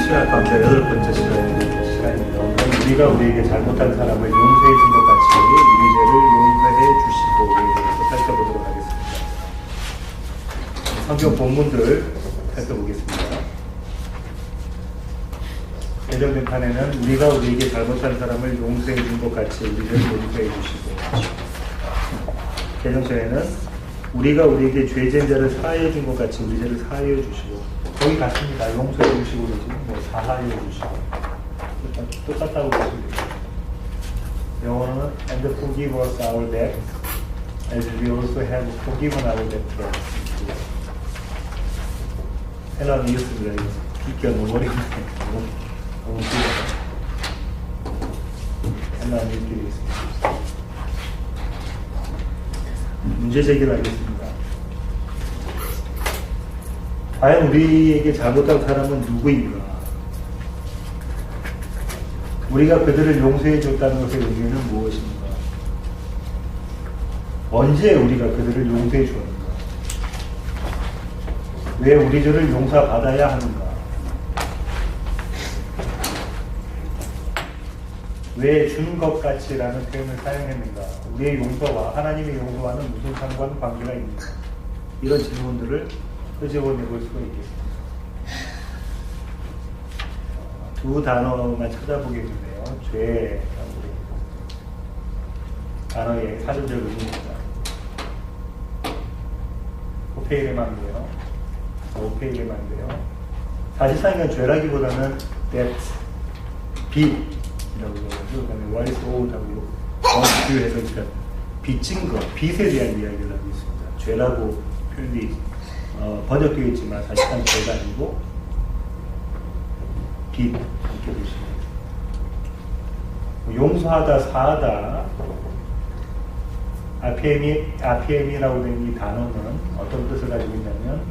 7학번째 8번째 시간입니다. 오늘은 우리가 우리에게 잘못한 사람을 용서해 준 것 같이 우리 죄를 용서해 주시고에 대해서 살펴보도록 하겠습니다. 성경 본문들 살펴보겠습니다. 개정된 판에는 우리가 우리에게 잘못한 사람을 용서해 준 것 같이 우리 죄를 용서해 주시고, 개정전에는 우리가 우리에게 죄진 자를 사하여 준 것 같이 우리 죄를 사하여 주시고, 거의 같습니다. 용서해 주시고 뭐 사하여 주시고 똑같다고 보시면 됩니다. 영어는 and forgive us our debt as we also have forgiven our debtors. 헬라는 이었습니다. 읽기가 너무 어렵네. 너무 길어요. 헬라는 읽기 되겠습니다. 문제 제기를 하겠습니다. 과연 우리에게 잘못한 사람은 누구인가? 우리가 그들을 용서해 줬다는 것의 의미는 무엇인가? 언제 우리가 그들을 용서해 주었는가? 왜 우리 죄를 용서받아야 하는가? 왜 주는 것 같이라는 표현을 사용했는가? 우리의 용서와 하나님의 용서와는 무슨 상관관계가 있는가? 이런 질문들을 끄집어내 볼 수가 있겠습니다. 두 단어만 찾아보겠는데요. 죄라고 단어의 사전적 의미입니다. 오페이레만데요. 사실상 이건 죄라기보다는 debt, 빚이라고 그러죠. 그다음에 what is owed하고 비교해서 그러니까 빚진 것, 빚에 대한 이야기를 하고 있습니다. 죄라고 표현이 번역되어 있지만 사실상 죄가 아니고 빚 이렇게 보시면 용서하다, 사하다. RPM이라고 된 이 단어는 어떤 뜻을 가지고 있냐면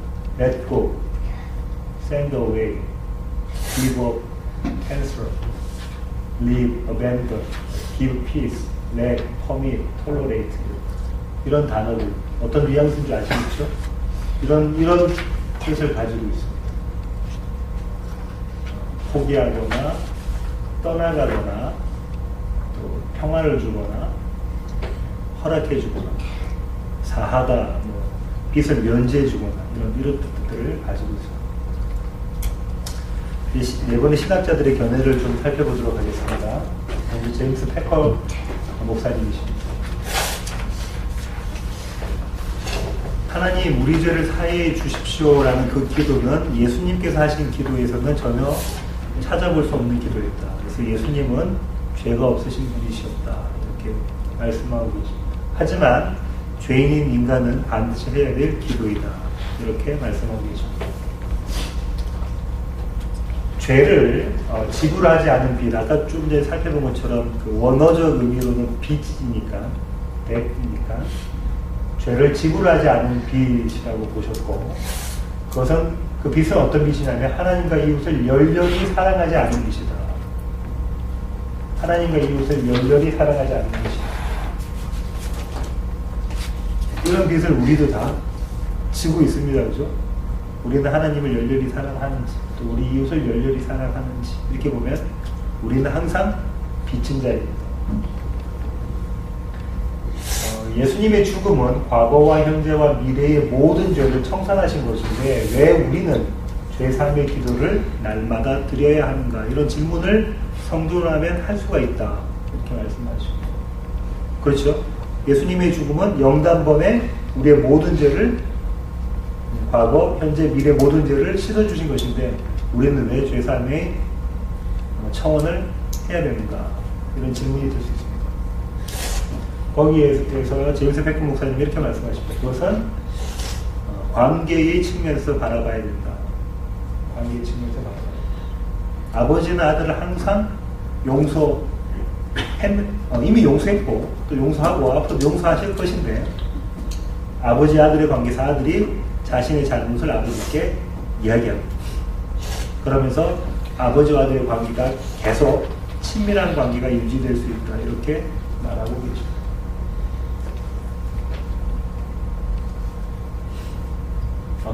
let go, send away, give up, cancel, leave, abandon, give peace, let, permit, tolerate 이런 단어들 어떤 뉘앙스인지 아시겠죠? 이런 뜻을 가지고 있습니다. 포기하거나 떠나가거나 또 평화를 주거나 허락해 주거나 사하다, 빚을 면제해 주거나 이런 뜻들을 가지고 있습니다. 이번에 신학자들의 견해를 좀 살펴보도록 하겠습니다. 제임스 패커 목사님이십니다. 하나님 우리 죄를 사해해 주십시오라는 그 기도는 예수님께서 하신 기도에서는 전혀 찾아볼 수 없는 기도였다. 그래서 예수님은 죄가 없으신 분이셨다 이렇게 말씀하고 계십니다. 하지만 죄인인 인간은 반드시 해야 될 기도이다 이렇게 말씀하고 계십니다. 죄를 지불하지 않은 빚, 아까 좀 전에 살펴본 것처럼 그 원어적 의미로는 빚이니까 빚이니까 죄를 지불하지 않은 빚이라고 보셨고, 그것은 그 빚은 어떤 빚이냐면 하나님과 이웃을 열렬히 사랑하지 않은 빚이다. 하나님과 이웃을 열렬히 사랑하지 않는 빚이다. 이런 빚을 우리도 다 지고 있습니다. 그죠? 우리는 하나님을 열렬히 사랑하는지 또 우리 이웃을 열렬히 사랑하는지 이렇게 보면 우리는 항상 빚진 자입니다. 예수님의 죽음은 과거와 현재와 미래의 모든 죄를 청산하신 것인데 왜 우리는 죄사함의 기도를 날마다 드려야 하는가? 이런 질문을 성도라면 할 수가 있다 이렇게 말씀하시고, 그렇죠? 예수님의 죽음은 영단번에 우리의 모든 죄를, 과거, 현재, 미래 모든 죄를 씻어주신 것인데 우리는 왜 죄사함의 청원을 해야 되는가? 이런 질문이 들 수 있습니다. 거기에서 제임스 패커 목사님이 이렇게 말씀하십니다. 그것은 관계의 측면에서 바라봐야 된다. 관계의 측면에서 바라봐야 된다. 아버지는 아들을 항상 이미 용서했고 또 용서하고 앞으로 용서하실 것인데 아버지 아들의 관계에서 아들이 자신의 잘못을 아버지께 이야기합니다. 그러면서 아버지와 아들의 관계가 계속 친밀한 관계가 유지될 수 있다 이렇게 말하고 계십니다.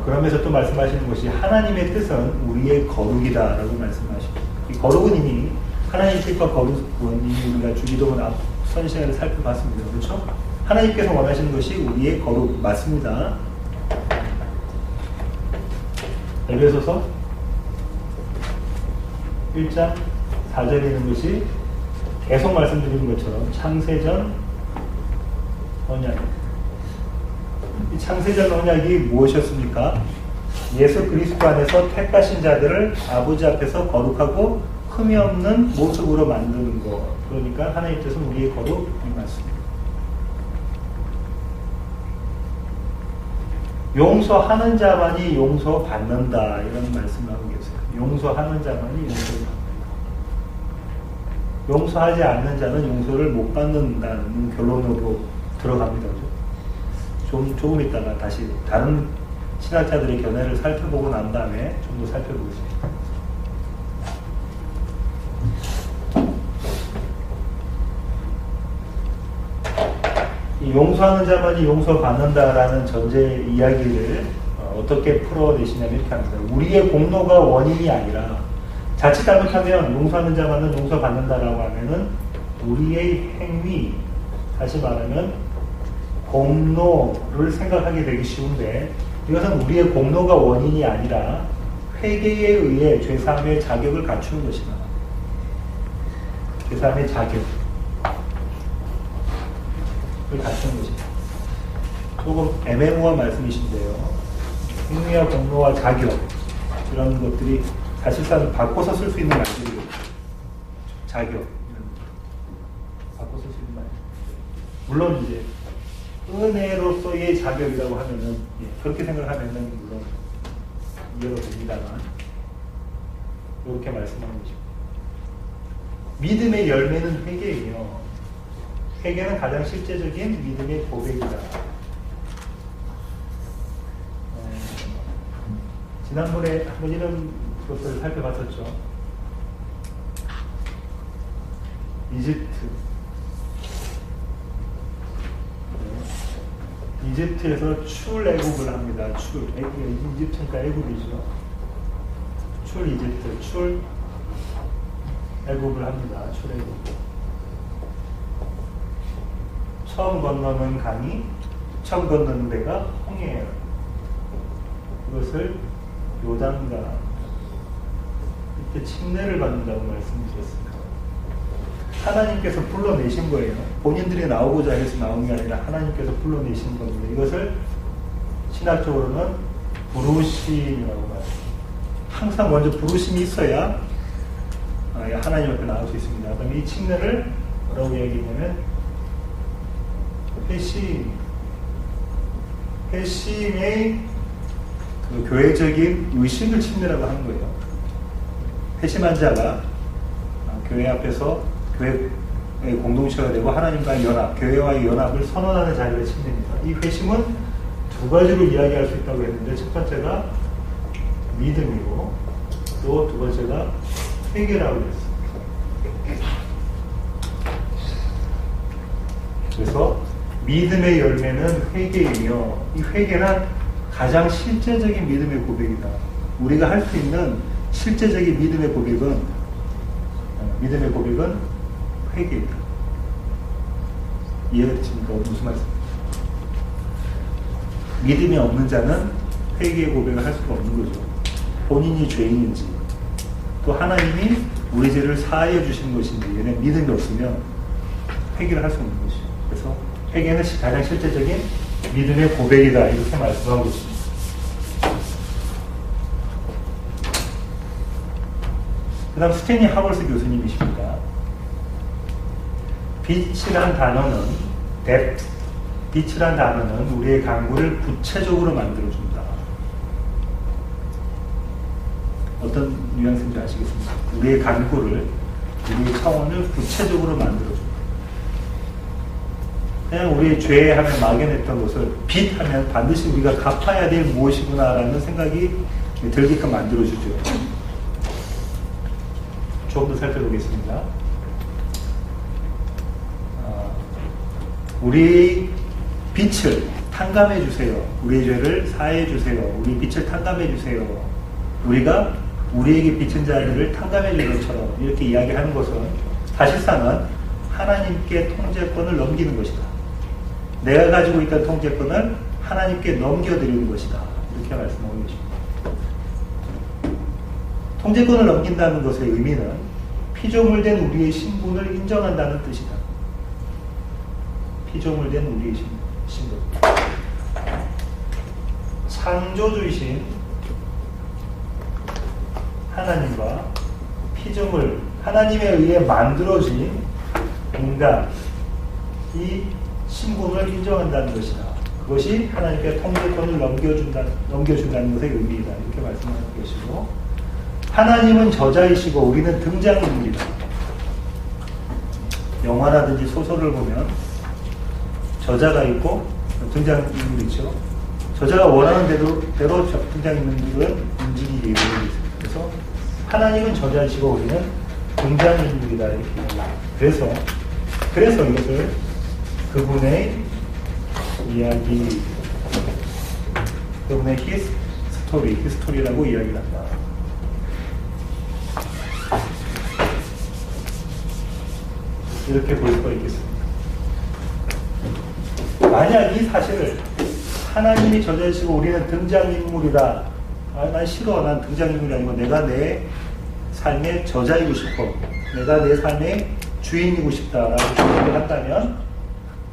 그러면서 또 말씀하시는 것이 하나님의 뜻은 우리의 거룩이다 라고 말씀하십니다. 이 거룩은 이미 하나님의 뜻과 거룩은 이미 우리가 주기도문 앞선 시간에 살펴봤습니다. 그렇죠? 하나님께서 원하시는 것이 우리의 거룩 맞습니다. 에베소서 1장 4절에 있는 것이 계속 말씀드리는 것처럼 창세전 언약. 이 창세전 언약이 무엇이었습니까? 예수 그리스도 안에서 택하신 자들을 아버지 앞에서 거룩하고 흠이 없는 모습으로 만드는 것. 그러니까 하나님 뜻은 우리의 거룩이 맞습니다. 용서하는 자만이 용서받는다 이런 말씀을 하고 계세요. 용서하는 자만이 용서받는다. 용서하지 않는 자는 용서를 못 받는다는 결론으로 들어갑니다. 조금 있다가 다시 다른 신학자들의 견해를 살펴보고 난 다음에 좀 더 살펴보겠습니다. 이 용서하는 자만이 용서받는다라는 전제 이야기를 어떻게 풀어내시냐면 이렇게 합니다. 우리의 공로가 원인이 아니라 자칫 잘못하면 용서하는 자만은 용서받는다라고 하면은 우리의 행위, 다시 말하면 공로를 생각하게 되기 쉬운데 이것은 우리의 공로가 원인이 아니라 회개에 의해 죄사함의 자격을 갖추는 것이다. 죄사함의 자격을 갖추는 것이다. 조금 애매모호한 말씀이신데요. 행위와 공로와 자격 이런 것들이 사실상 바꿔서 쓸 수 있는 말들이거든요. 자격 바꿔서 쓸 수 있는 말. 물론 이제 은혜로서의 자격이라고 하면은 그렇게 생각하면은 물론 이해가 됩니다만 이렇게 말씀하는 것입니다. 믿음의 열매는 회개이며 회개는 가장 실제적인 믿음의 고백이다. 지난번에 한번 이런 것들을 살펴봤었죠. 이집트에서 출애굽을 합니다. 이집트니까 애굽이죠. 출애굽을 합니다. 출애굽. 처음 건너는 데가 홍해예요. 그것을 요단강 이때 침례를 받는다고 말씀드렸습니다. 하나님께서 불러내신 거예요. 본인들이 나오고자 해서 나온 게 아니라 하나님께서 불러내신 겁니다. 이것을 신학적으로는 부르심이라고 말합니다. 항상 먼저 부르심이 있어야 하나님 앞에 나올 수 있습니다. 그다음에 이 침례를 뭐라고 이야기하냐면 회심의 그 교회적인 의식을 침례라고 하는 거예요. 회심한 자가 교회 앞에서 교회의 공동체가 되고 하나님과의 연합, 교회와의 연합을 선언하는 자리가 침례입니다. 이 회심은 두 가지로 이야기할 수 있다고 했는데 첫 번째가 믿음이고 또 두 번째가 회개라고 했습니다. 그래서 믿음의 열매는 회개이며 이 회개는 가장 실제적인 믿음의 고백이다. 우리가 할 수 있는 실제적인 믿음의 고백은 회개입니다. 이해가 되십니까? 무슨 말씀입니까? 믿음이 없는 자는 회개의 고백을 할 수가 없는 거죠. 본인이 죄인인지 또 하나님이 우리 죄를 사하여 주신 것인지 얘네 믿음이 없으면 회개를 할 수 없는 것이죠. 그래서 회개는 가장 실제적인 믿음의 고백이다 이렇게 말씀하고 있습니다. 그 다음 스탠리 하벌스 교수님이십니다. 빛이란 단어는 우리의 강구를 구체적으로 만들어준다. 어떤 뉘앙스인지 아시겠습니까? 우리의 강구를, 우리의 차원을 구체적으로 만들어준다. 그냥 우리의 죄 하면 막연했던 것을 빛 하면 반드시 우리가 갚아야 될 무엇이구나라는 생각이 들게끔 만들어주죠. 조금 더 살펴보겠습니다. 우리 빛을 탕감해 주세요. 우리의 죄를 사해 주세요. 우리 빛을 탕감해 주세요. 우리가 우리에게 비친 자들을 탕감해 줄 것처럼 이렇게 이야기하는 것은 사실상은 하나님께 통제권을 넘기는 것이다. 내가 가지고 있던 통제권을 하나님께 넘겨드리는 것이다. 이렇게 말씀하고 계십니다. 통제권을 넘긴다는 것의 의미는 피조물된 우리의 신분을 인정한다는 뜻이다. 피조물된 우리의 신분. 창조주이신 하나님과 피조물, 하나님에 의해 만들어진 인간, 이 신분을 인정한다는 것이다. 그것이 하나님께 통제권을 넘겨준다는 것의 의미이다. 이렇게 말씀하는 것이고, 하나님은 저자이시고 우리는 등장인물이다. 영화라든지 소설을 보면 저자가 있고 등장인물이 있죠. 저자가 원하는 대로 등장인물은 움직이게 되어 있습니다. 그래서 하나님은 저자이시고 우리는 등장인물이다. 이렇게 그래서 이것을 그분의 이야기, 그분의 히스토리라고 이야기를 한다. 이렇게 볼 수가 있겠습니다. 만약 이 사실을 하나님이 저자이시고 우리는 등장인물이다. 난 싫어. 난 등장인물이 아니고 내가 내 삶의 저자이고 싶어. 내가 내 삶의 주인이고 싶다라고 생각을 한다면,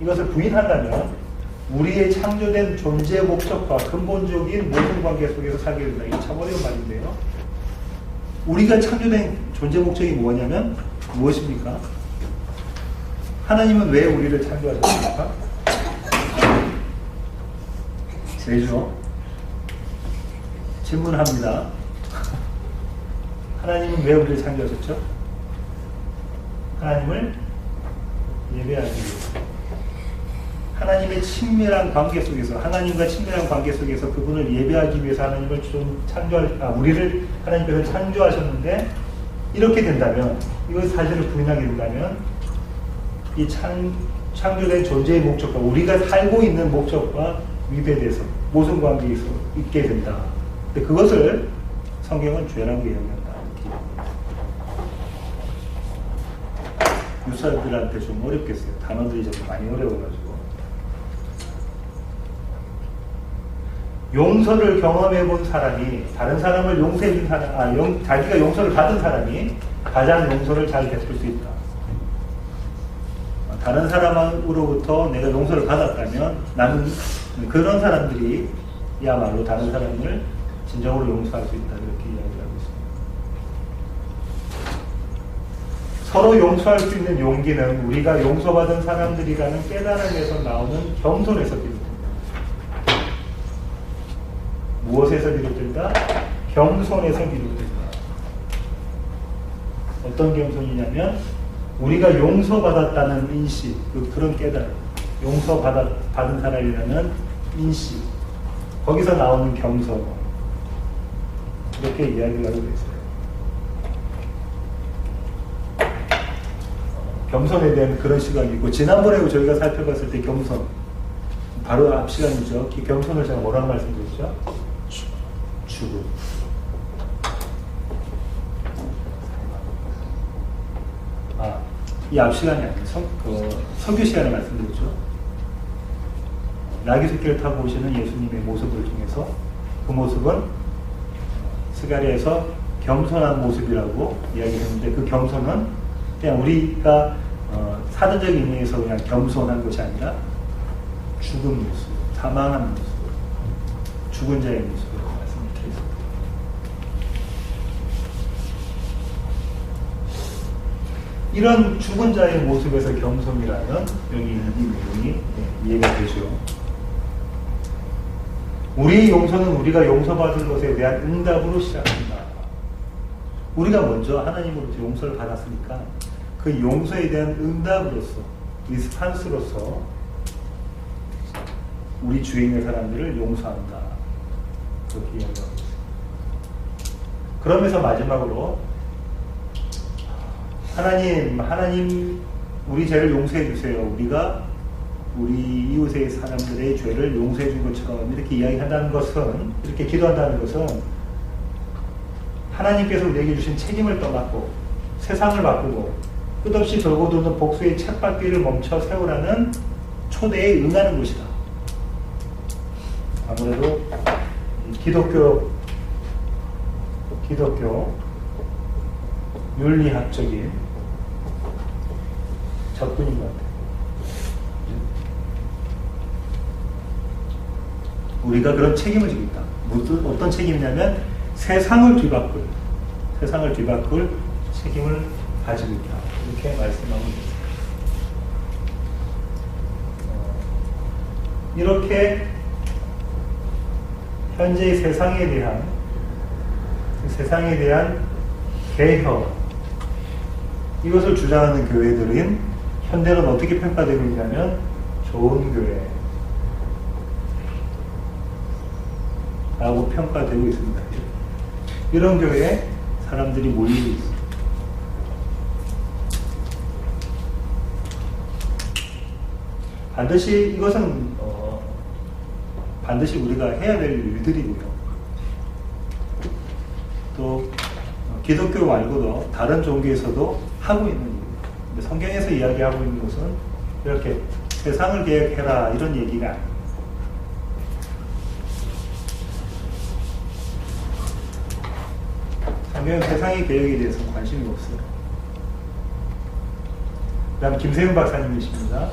이것을 부인한다면 우리의 창조된 존재 목적과 근본적인 모든 관계 속에서 살게 된다. 이게 참 어려운 말인데요. 우리가 창조된 존재 목적이 뭐냐면 무엇입니까? 하나님은 왜 우리를 창조하셨습니까? 왜죠? 질문합니다. 하나님은 왜 우리를 창조하셨죠? 하나님을 예배하기 위해서. 하나님의 친밀한 관계 속에서, 하나님과 친밀한 관계 속에서 그분을 예배하기 위해서 하나님을 우리를 하나님께서 창조하셨는데, 이렇게 된다면, 이걸 사실을 부인하게 된다면, 이 창조된 존재의 목적과 우리가 살고 있는 목적과 위배돼서 모순 관계에 있게 된다. 근데 그것을 성경은 죄라고 이야기한다. 유사들한테 좀 어렵겠어요. 단어들이 좀 많이 어려워가지고. 용서를 경험해 본 사람이, 다른 사람을 용서해 준 사람, 자기가 용서를 받은 사람이 가장 용서를 잘 베풀 수 있다. 다른 사람으로부터 내가 용서를 받았다면 나는 그런 사람들이야말로 다른 사람을 진정으로 용서할 수 있다. 이렇게 이야기를 하고 있습니다. 서로 용서할 수 있는 용기는 우리가 용서받은 사람들이라는 깨달음에서 나오는 겸손에서 비롯된다. 무엇에서 비롯된다? 겸손에서 비롯된다. 어떤 겸손이냐면 우리가 용서받았다는 인식, 그런 깨달음, 용서받은 사람이라는 인식, 거기서 나오는 겸손, 이렇게 이야기를 하고 있어요. 겸손에 대한 그런 시각이 있고, 지난번에 저희가 살펴봤을 때 겸손, 바로 앞 시간이죠. 겸손을 제가 뭐라고 말씀드렸죠? 죽음. 이 앞 시간이 아니에요. 설교 시간에 말씀드렸죠. 나귀 새끼를 타고 오시는 예수님의 모습을 통해서 그 모습은 스가랴에서 겸손한 모습이라고 이야기했는데, 그 겸손은 그냥 우리가 사전적인 의미에서 그냥 겸손한 것이 아니라 죽은 모습, 사망한 모습, 죽은 자의 모습으로 말씀드렸습니다. 이런 죽은 자의 모습에서 겸손이라는 여기 있는 이 내용이 이해가 되죠. 우리의 용서는 우리가 용서받은 것에 대한 응답으로 시작합니다. 우리가 먼저 하나님으로부터 용서를 받았으니까 그 용서에 대한 응답으로서, 리스판스로서 우리 주위의 사람들을 용서한다. 그렇게 이야기하고 있습니다. 그러면서 마지막으로 하나님, 우리 죄를 용서해 주세요. 우리가 우리 이웃의 사람들의 죄를 용서해 준 것처럼 이렇게 이야기한다는 것은, 이렇게 기도한다는 것은 하나님께서 우리에게 주신 책임을 떠맡고 세상을 바꾸고 끝없이 돌고 도는 복수의 쳇바퀴를 멈춰 세우라는 초대에 응하는 것이다. 아무래도 기독교 윤리학적인 접근인 것 같아요. 우리가 그런 책임을 지고 있다. 어떤 책임이냐면 세상을 뒤바꿀 책임을 가지고 있다. 이렇게 말씀하고 있습니다. 이렇게 현재의 세상에 대한 개혁, 이것을 주장하는 교회들은 현대는 어떻게 평가되고 있냐면 좋은 교회 라고 평가되고 있습니다. 이런 교회에 사람들이 몰리고 있습니다. 반드시 이것은 반드시 우리가 해야 될 일들이고요. 또 기독교 말고도 다른 종교에서도 하고 있는 일입니다. 성경에서 이야기하고 있는 것은 이렇게 세상을 개혁해라 이런 얘기가 아닙니다. 성경은 세상의 개혁에 대해서 관심이 없어요. 그 다음 김세윤 박사님이십니다.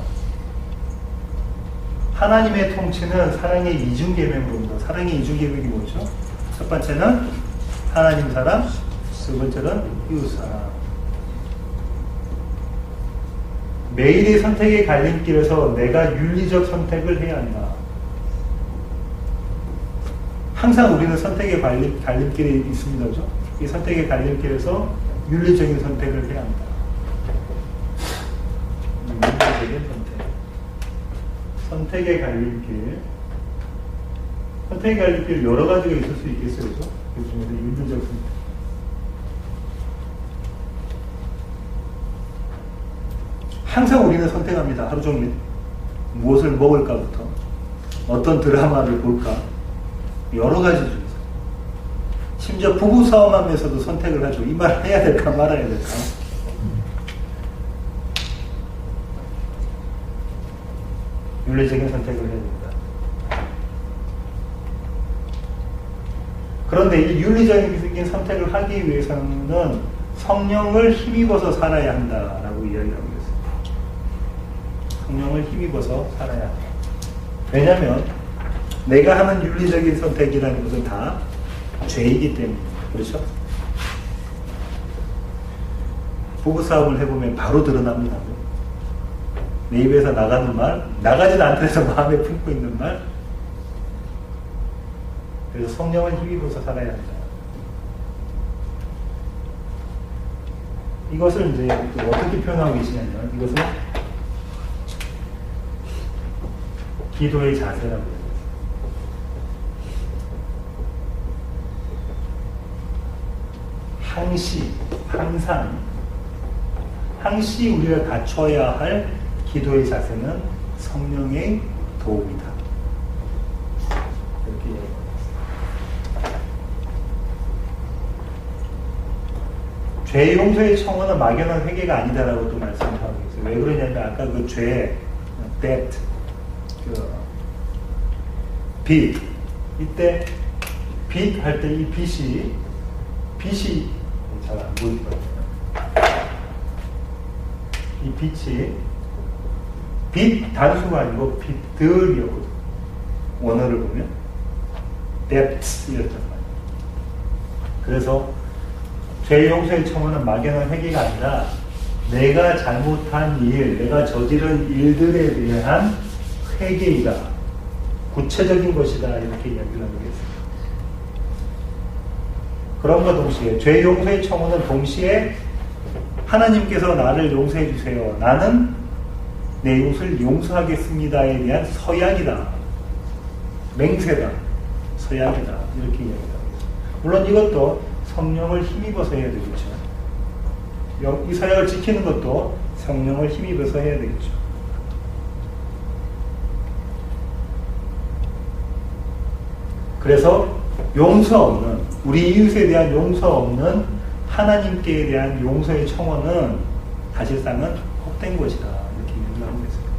하나님의 통치는 사랑의 이중계명으로입니다. 사랑의 이중계명이 뭐죠? 첫 번째는 하나님 사랑, 두 번째는 이웃 사랑. 매일의 선택의 갈림길에서 내가 윤리적 선택을 해야 한다. 항상 우리는 선택의 갈림길에 있습니다. 그죠? 이 선택의 갈림길에서 윤리적인 선택을 해야 한다. 윤리적인 선택의 갈림길. 선택의 갈림길 여러 가지가 있을 수 있겠어요. 그죠? 그 중에서 윤리적 선택. 항상 우리는 선택합니다. 하루 종일. 무엇을 먹을까부터, 어떤 드라마를 볼까, 여러 가지 중에서. 심지어 부부싸움하면서도 선택을 하죠. 이 말을 해야 될까 말아야 될까. 윤리적인 선택을 해야 된다. 그런데 이 윤리적인 선택을 하기 위해서는 성령을 힘입어서 살아야 한다라고 이야기를 하고 있습니다. 성령을 힘입어서 살아야 한다. 왜냐하면 내가 하는 윤리적인 선택이라는 것은 다 죄이기 때문에. 그렇죠? 부부싸움을 해보면 바로 드러납니다. 내 입에서 나가는 말, 나가지도 않더라도 마음에 품고 있는 말. 그래서 성령을 힘입어서 살아야 한다. 이것을 이제 어떻게 표현하고 계시냐면, 이것은 기도의 자세라고 해요. 항시 우리가 갖춰야 할 기도의 자세는 성령의 도움이다. 이렇게 얘기합니다. 죄 용서의 청원은 막연한 회개가 아니다라고 또 말씀하고 있어요. 왜 그러냐면 아까 그 죄, debt, 빚, 이때 빚 할 때 이 빚이 잘 안 보이거든요. 이 빚이 빚 단수가 아니고 빚들이었거든요. 원어를 보면 debt 이랬단 말이에요. 그래서 죄 용서의 청원은 막연한 회개가 아니라 내가 잘못한 일, 내가 저지른 일들에 대한 회개이다. 구체적인 것이다. 이렇게 이야기를 하고 있습니다. 그럼과 동시에 죄 용서의 청원은 동시에 하나님께서 나를 용서해 주세요. 나는 내 이웃을 용서하겠습니다에 대한 서약이다. 맹세다. 서약이다. 이렇게 이야기하고 있습니다. 물론 이것도 성령을 힘입어서 해야 되겠죠. 이 서약을 지키는 것도 성령을 힘입어서 해야 되겠죠. 그래서 용서 없는, 우리 이웃에 대한 용서 없는 하나님께 대한 용서의 청원은 사실상은 헛된 것이다. 이렇게 얘기를 하고 있습니다.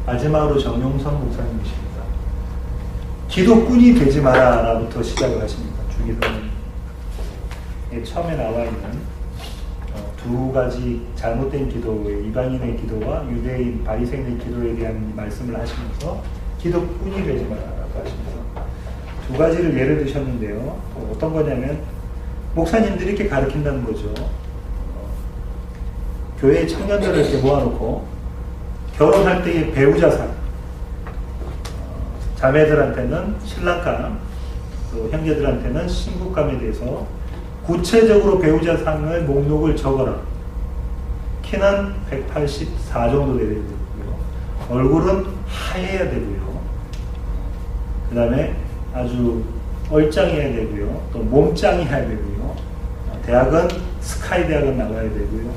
마지막으로 정용선 목사님이십니다. 기도꾼이 되지 마라라부터 시작을 하십니다. 주기도문에 처음에 나와 있는 두 가지 잘못된 기도의 이방인의 기도와 유대인 바리새인의 기도에 대한 말씀을 하시면서 기도꾼이 되지 마라라고 하시면서 두 가지를 예를 드셨는데요. 어떤 거냐면 목사님들이 이렇게 가르친다는 거죠. 교회 청년들을 이렇게 모아놓고 결혼할 때의 배우자상, 자매들한테는 신랑감, 또 형제들한테는 신부감에 대해서 구체적으로 배우자상을 목록을 적어라. 키는 184 정도 돼야 되고요. 얼굴은 하얘야 되고요. 그 다음에 아주 얼짱해야 되고요. 또 몸짱해야 되고요. 대학은 스카이 대학은 나가야 되고요.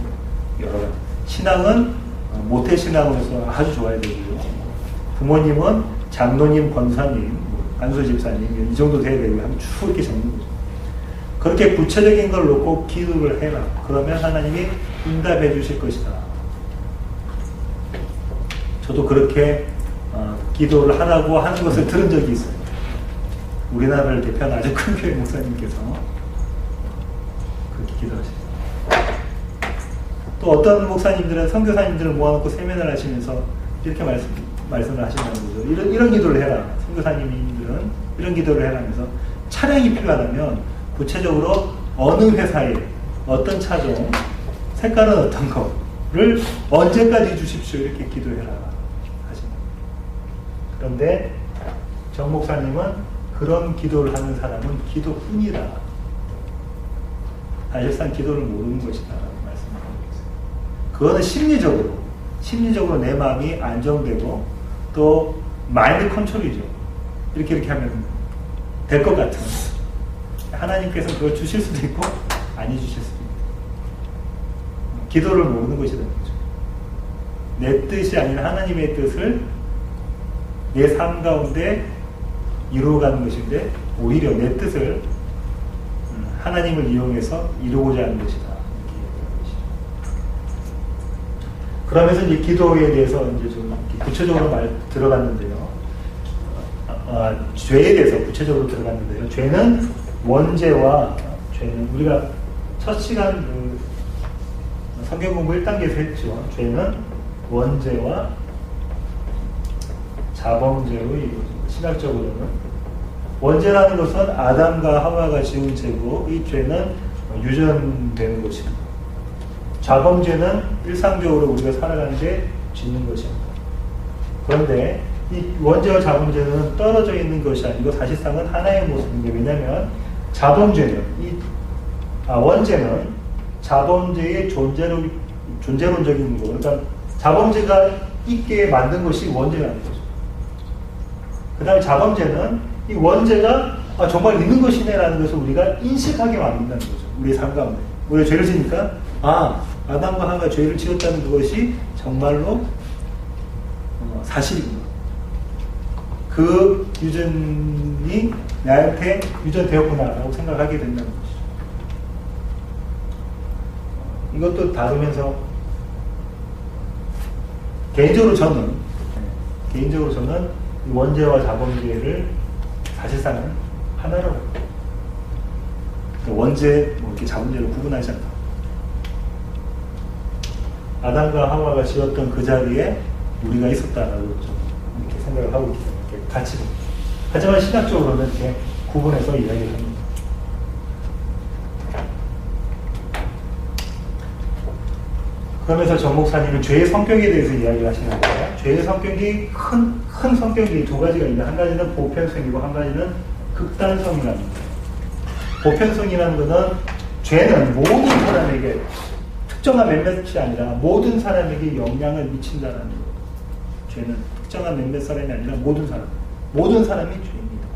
여러 가지. 신앙은 모태신앙으로서 아주 좋아야 되고요. 부모님은 장로님, 권사님, 안수집사님 이 정도 돼야 되고요. 한번 쭉 이렇게 적는 거죠. 그렇게 구체적인 걸 놓고 기도를 해라. 그러면 하나님이 응답해 주실 것이다. 저도 그렇게 기도를 하라고 하는 것을 들은 적이 있어요. 우리나라를 대표하는 아주 큰 교회 목사님께서 그렇게 기도하십니다. 또 어떤 목사님들은 선교사님들을 모아놓고 세면을 하시면서 이렇게 말씀을 하신다는 거죠. 이런 기도를 해라. 선교사님들은 이런 기도를 해라면서 차량이 필요하다면 구체적으로 어느 회사에 어떤 차종, 색깔은 어떤 거를 언제까지 주십시오. 이렇게 기도해라 하십니다. 그런데 정 목사님은 그런 기도를 하는 사람은 기도뿐이다. 사실상 기도를 모르는 것이다. 라고 말씀하고 있어요. 그거는 심리적으로 내 마음이 안정되고 또 마인드 컨트롤이죠. 이렇게 하면 될 것 같은. 하나님께서 그걸 주실 수도 있고 아니 주실 수도 있고. 기도를 모르는 것이라는 거죠. 내 뜻이 아닌 하나님의 뜻을 내 삶 가운데 이루어가는 것인데 오히려 내 뜻을 하나님을 이용해서 이루고자 하는 것이다. 그러면서 이제 기도에 대해서 이제 좀 구체적으로 들어갔는데요. 죄에 대해서 구체적으로 들어갔는데요. 죄는 우리가 첫 시간 성경 공부 1단계에서 했죠. 죄는 원죄와 자범죄로 이루어집니다. 신학적으로는 원죄라는 것은 아담과 하와가 지은 죄고 이 죄는 유전되는 것입니다. 자범죄는 일상적으로 우리가 살아가는데 짓는 것입니다. 그런데 이 원죄와 자범죄는 떨어져 있는 것이 아니고 사실상은 하나의 모습인데, 왜냐하면 원죄는 자범죄의 존재론적인 거, 그러니까 자범죄가 있게 만든 것이 원죄라는 거죠. 그 다음에 자범죄는 이 원죄가 정말 있는 것이네라는 것을 우리가 인식하게 만든다는 거죠. 우리의 삶 가운데. 우리가 죄를 지니까 아담과 하와가 죄를 지었다는 그것이 정말로 사실이구나. 그 유전이 나한테 유전되었구나라고 생각하게 된다는 것이죠. 이것도 다루면서 개인적으로 저는 원죄와 자범죄를 사실상은 하나로 원죄 이렇게 자범죄를 구분하지 않다. 아담과 하와가 지었던 그 자리에 우리가 있었다라고 좀 이렇게 생각을 하고 있기 때문에 이렇게 같이. 하지만 신학적으로는 이렇게 구분해서 이야기를 합니다. 그러면서 정 목사님은 죄의 성격에 대해서 이야기를 하시는데, 죄의 성격이 큰 성격이 두 가지가 있는데, 한 가지는 보편성이고 한 가지는 극단성이라는 거예요. 보편성이라는 것은 죄는 모든 사람에게, 특정한 몇몇이 아니라 모든 사람에게 영향을 미친다는 거예요. 죄는 특정한 몇몇 사람이 아니라 모든 사람이 죄입니다.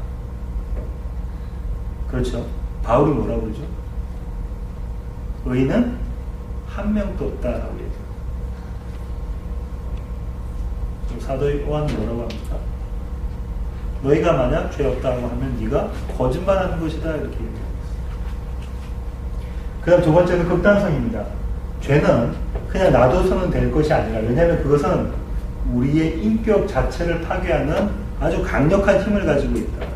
그렇죠. 바울이 뭐라고 그러죠? 의인은 한 명도 없다라고 얘기해요. 사도 요한은 뭐라고 합니까? 너희가 만약 죄 없다고 하면 네가 거짓말하는 것이다 이렇게 얘기합니다. 그 다음 두 번째는 극단성입니다. 죄는 그냥 놔둬서는 될 것이 아니라, 왜냐하면 그것은 우리의 인격 자체를 파괴하는 아주 강력한 힘을 가지고 있다.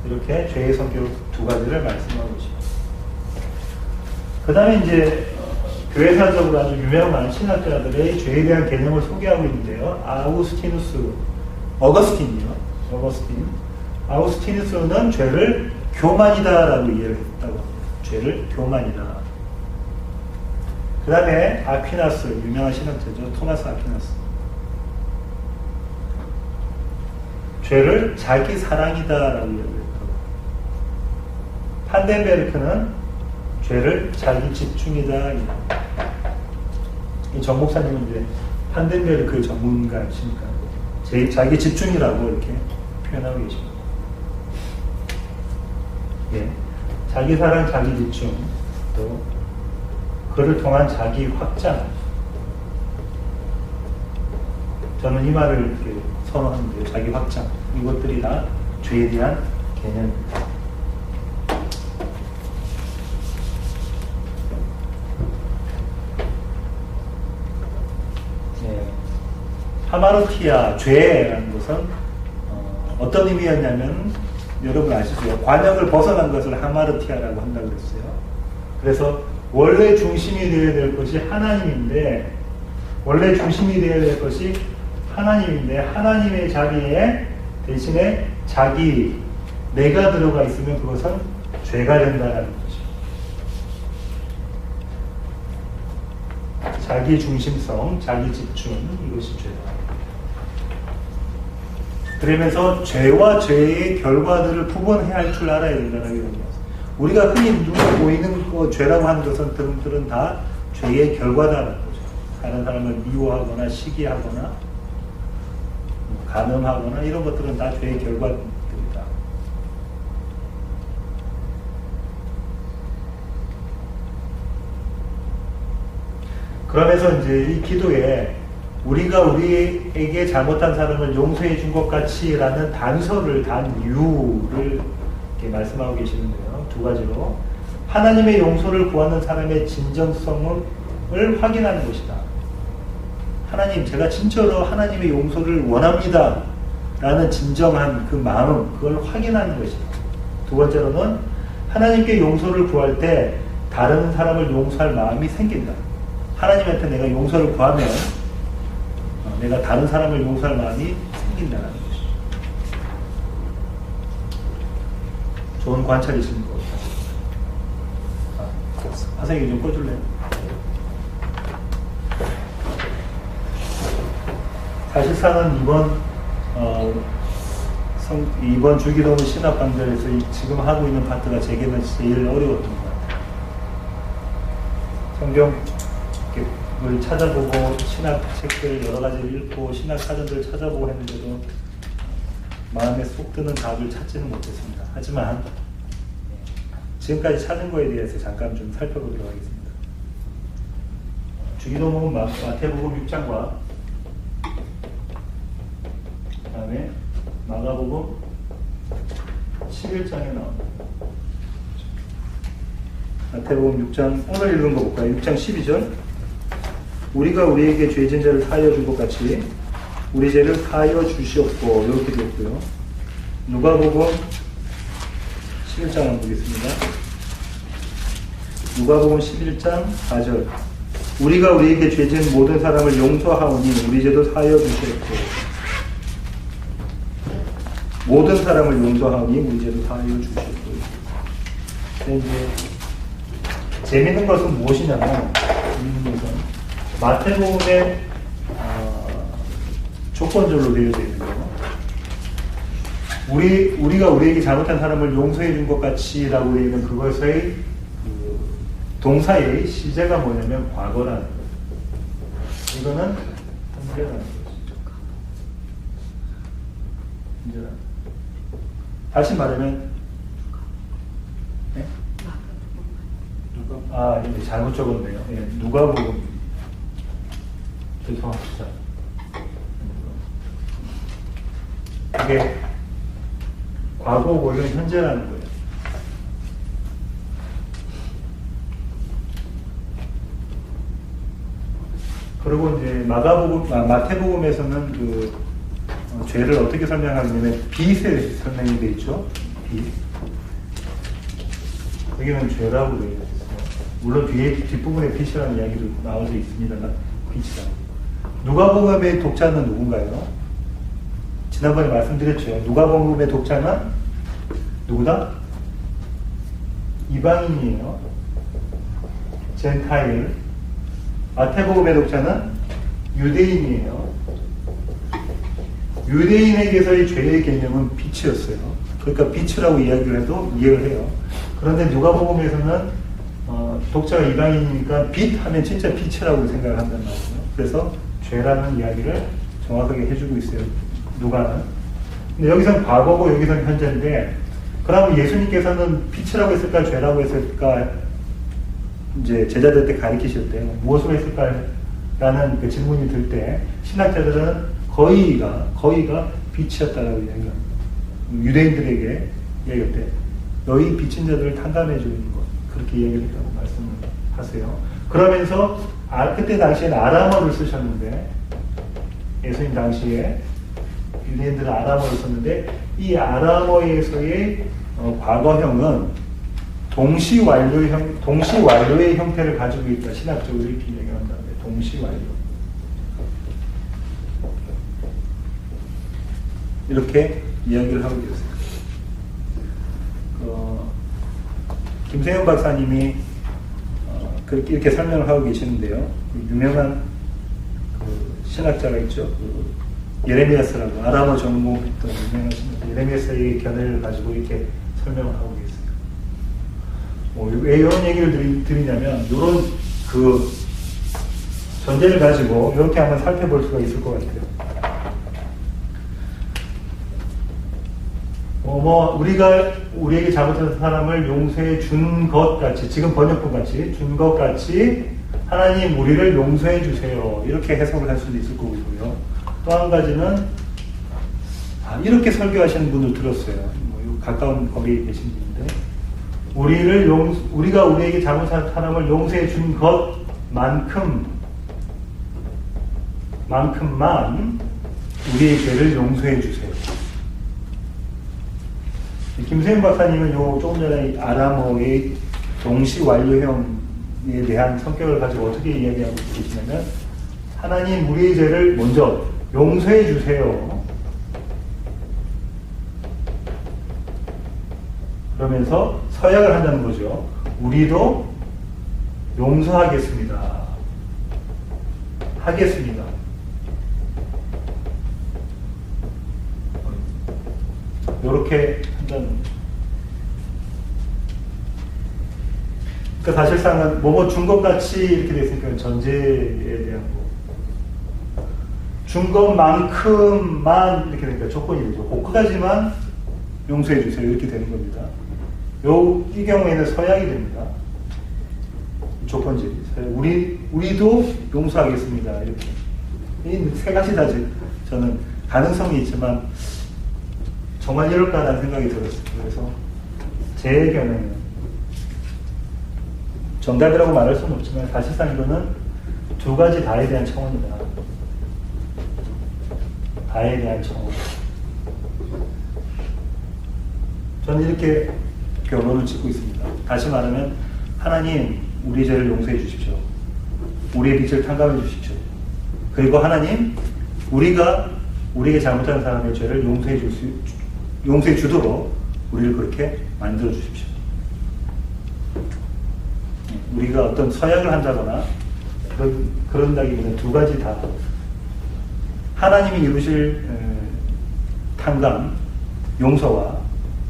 이렇게 죄의 성격 두 가지를 말씀하고 있습니다. 그 다음에 이제 교회사적으로 아주 유명한 신학자들의 죄에 대한 개념을 소개하고 있는데요. 아우구스티누스는 죄를 교만이다라고 이해를 했다고 합니다. 죄를 교만이다. 그 다음에 아퀴나스, 유명한 신학자죠. 토마스 아퀴나스. 죄를 자기 사랑이다라고 이야기했다고. 판덴베르크는 죄를 자기 집중이다. 이 정 목사님은 이제 판덴베르크의 전문가이시니까 자기 집중이라고 이렇게 표현하고 계십니다. 예. 자기 사랑, 자기 집중, 또 그를 통한 자기 확장. 저는 이 말을 이렇게 선호하는데요. 자기 확장. 이것들이 다 죄에 대한 개념입니다. 하마르티아, 죄라는 것은 어떤 의미였냐면, 여러분 아시죠? 관역을 벗어난 것을 하마르티아라고 한다고 그랬어요. 그래서 원래 중심이 되어야 될 것이 하나님인데, 하나님의 자리에 대신에 내가 들어가 있으면 그것은 죄가 된다는 거죠. 자기 중심성, 자기 집중, 이것이 죄다. 그러면서 죄와 죄의 결과들을 구분해야 할 줄 알아야 된다는 얘기입니다. 우리가 흔히 눈에 보이는 거 죄라고 하는 것은 들은 다 죄의 결과다라는 거죠. 다른 사람을 미워하거나 시기하거나 간음하거나 이런 것들은 다 죄의 결과들이다. 그러면서 이제 이 기도에 우리가 우리에게 잘못한 사람을 용서해 준 것 같이 라는 단 이유를 이렇게 말씀하고 계시는데요. 두 가지로. 하나님의 용서를 구하는 사람의 진정성을 확인하는 것이다. 하나님, 제가 진짜로 하나님의 용서를 원합니다. 라는 진정한 그 마음, 그걸 확인하는 것이다. 두 번째로는 하나님께 용서를 구할 때 다른 사람을 용서할 마음이 생긴다. 하나님한테 내가 용서를 구하면 내가 다른 사람을 용서할 마음이 생긴다는 것이죠. 좋은 관찰이신 것 같아요. 화생이 좀 꺼줄래요? 사실상은 이번 주기도문 신학 강좌에서 지금 하고 있는 파트가 제게는 제일 어려웠던 것 같아요. 성경을 찾아보고 신학 책들을 여러 가지 읽고 신학 사전들을 찾아보고 했는데도 마음에 쏙 드는 답을 찾지는 못했습니다. 하지만 지금까지 찾은 거에 대해서 잠깐 좀 살펴보도록 하겠습니다. 주기도문은 마태복음 6장과 그 다음에 마가복음 11장에 나옵니다. 마태복음 6장, 오늘 읽은 거 볼까요? 6장 12절. 우리가 우리에게 죄진 자를 사하여 준 것 같이 우리 죄를 사하여 주시옵고, 이렇게 되었고요. 누가복음 11장 한번 보겠습니다. 누가복음 11장 4절. 우리가 우리에게 죄진 모든 사람을 용서하오니 우리 죄도 사하여 주시옵고, 모든 사람을 용서하오니 우리 죄도 사하여 주시옵고. 이제 재밌는 것은 무엇이냐면, 마태복음의 조건절로 되어져 있는데요. 우리가 우리에게 잘못한 사람을 용서해 준 것 같이라고 되어 있는 그것의 동사의 시제가 뭐냐면 과거라는 거예요. 이거는 현재라는 거죠. 다시 말하면, 네? 이제 잘못 적었네요. 예, 누가복음. 죄송합니다. 이게 과거고 이건 현재라는 거예요. 그리고 이제 마태복음에서는 그 죄를 어떻게 설명하냐면 빚에 설명이 되어 있죠. 빚. 여기는 죄라고 되어 있어요. 물론 뒤에 뒷부분에 빚이라는 이야기도 나와져 있습니다만 빚이라고. 누가복음의 독자는 누군가요? 지난번에 말씀드렸죠. 누가복음의 독자는 누구다? 이방인이에요. 젠타일. 마태복음의 독자는 유대인이에요. 유대인에게서의 죄의 개념은 빛이었어요. 그러니까 빛이라고 이야기를 해도 이해를 해요. 그런데 누가복음에서는 독자가 이방인이니까 빛 하면 진짜 빛이라고 생각을 한단 말이에요. 그래서 죄라는 이야기를 정확하게 해주고 있어요. 누가는. 근데 여기서는 과거고 여기서는 현재인데, 그러면 예수님께서는 빛이라고 했을까 죄라고 했을까 이제 제자들한테 가르치실 때 무엇으로 했을까라는 그 질문이 들 때 신학자들은 거의가 빛이었다라고 이야기합니다. 유대인들에게 이야기할 때 너희 빛인 자들을 탕감해 주는 것, 그렇게 이야기를 했다고 말씀을 하세요. 그러면서 그때 당시에는 아람어를 쓰셨는데, 예수님 당시에 유대인들은 아람어를 썼는데, 이 아람어에서의 과거형은 동시완료의 형태를 가지고 있다. 신학적으로 이렇게 이야기한다. 동시완료. 이렇게 이야기를 하고 계세요. 김세현 박사님이 그렇게 이렇게 설명을 하고 계시는데요. 유명한 신학자가 있죠. 예레미야스라고 아람어 전공했던 유명한 신학자 예레미야스의 견해를 가지고 이렇게 설명을 하고 계세요. 왜 이런 얘기를 드리냐면 이런 그 전제를 가지고 이렇게 한번 살펴볼 수가 있을 것 같아요. 우리가 우리에게 잘못한 사람을 용서해 준 것 같이, 지금 번역본 같이 준 것 같이 하나님 우리를 용서해 주세요. 이렇게 해석을 할 수도 있을 거고요. 또 한 가지는 이렇게 설교하시는 분을 들었어요. 가까운 거리에 계신 분인데, 우리가 우리에게 잘못한 사람을 용서해 준 것만큼만 우리의 죄를 용서해 주세요. 김세현 박사님은 조금 전에 아람어의 동시 완료형에 대한 성격을 가지고 어떻게 이야기하고 계시냐면, 하나님 우리의 죄를 먼저 용서해 주세요. 그러면서 서약을 한다는 거죠. 우리도 용서하겠습니다. 하겠습니다. 이렇게 한다는 거죠. 그러니까 사실상은 뭐뭐 준 것 같이 이렇게 됐으니까 전제에 대한 거. 준 것만큼만 이렇게 되니까 조건이 되죠. 그까지만 용서해 주세요. 이렇게 되는 겁니다. 이 경우에는 서약이 됩니다. 조건지. 우리도 용서하겠습니다. 이렇게. 이 세 가지 다 저는 가능성이 있지만 정말 이럴까라는 생각이 들었어요. 그래서 제 견해는 정답이라고 말할 수는 없지만 사실상 이거는 두 가지 다에 대한 청원이다. 다에 대한 청원. 저는 이렇게 결론을 짓고 있습니다. 다시 말하면 하나님 우리 죄를 용서해 주십시오. 우리의 빚을 탕감해 주십시오. 그리고 하나님 우리가 우리에게 잘못한 사람의 죄를 용서해 주도록 우리를 그렇게 만들어 주십시오. 우리가 어떤 서약을 한다거나 그런다기보다는 두 가지 다 하나님이 이루실 탕감, 용서와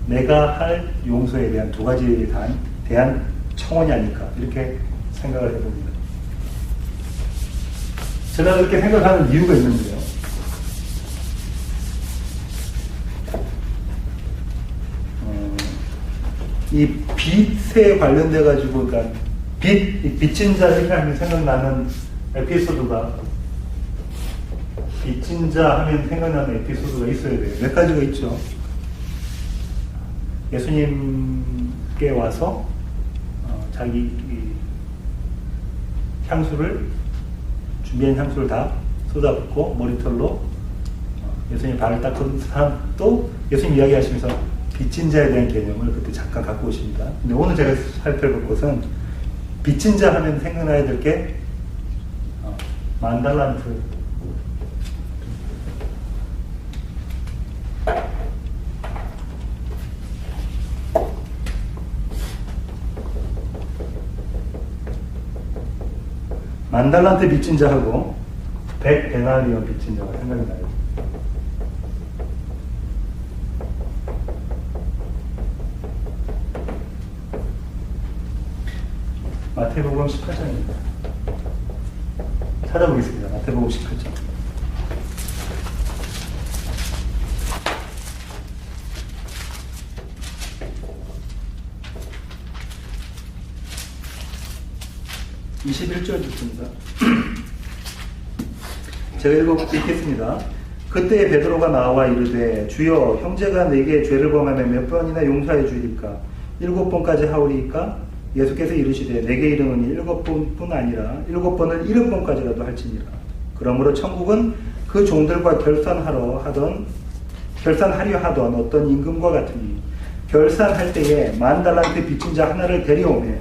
내가 할 용서에 대한 두 가지에 대한 청원이 아닐까 이렇게 생각을 해봅니다. 제가 그렇게 생각하는 이유가 있는데요. 이 빚에 관련돼 가지고, 그러니까 빚진 자 이렇게 하면 생각나는 에피소드가 빚진 자 하면 생각나는 에피소드가 있어야 돼요. 몇 가지가 있죠. 예수님께 와서 자기 이 향수를 준비한 향수를 다 쏟아붓고 머리털로 예수님 발을 닦은 사람도 예수님 이야기하시면서 빚진 자에 대한 개념을 그때 잠깐 갖고 오십니다. 근데 오늘 제가 살펴볼 것은 빚진 자 하면 생각나야 될 게 만달란트. 만달란트 빚진 자하고 100데나리온 빚진 자가 생각이 나요. 마태복음 18장입니다. 찾아보겠습니다. 마태복음 18장. (21절) 제가 읽겠습니다. 그때 베드로가 나와 이르되 주여 형제가 내게 죄를 범하면 몇 번이나 용서해 주리까? 7번까지 하오리이까? 예수께서 이르시되 내게 이르노니 7번뿐 아니라 7번을 70번까지라도 할지니라. 그러므로 천국은 그 종들과 결산하려 하던 어떤 임금과 같으니 결산할 때에 10,000달란트 빚진 자 하나를 데려오매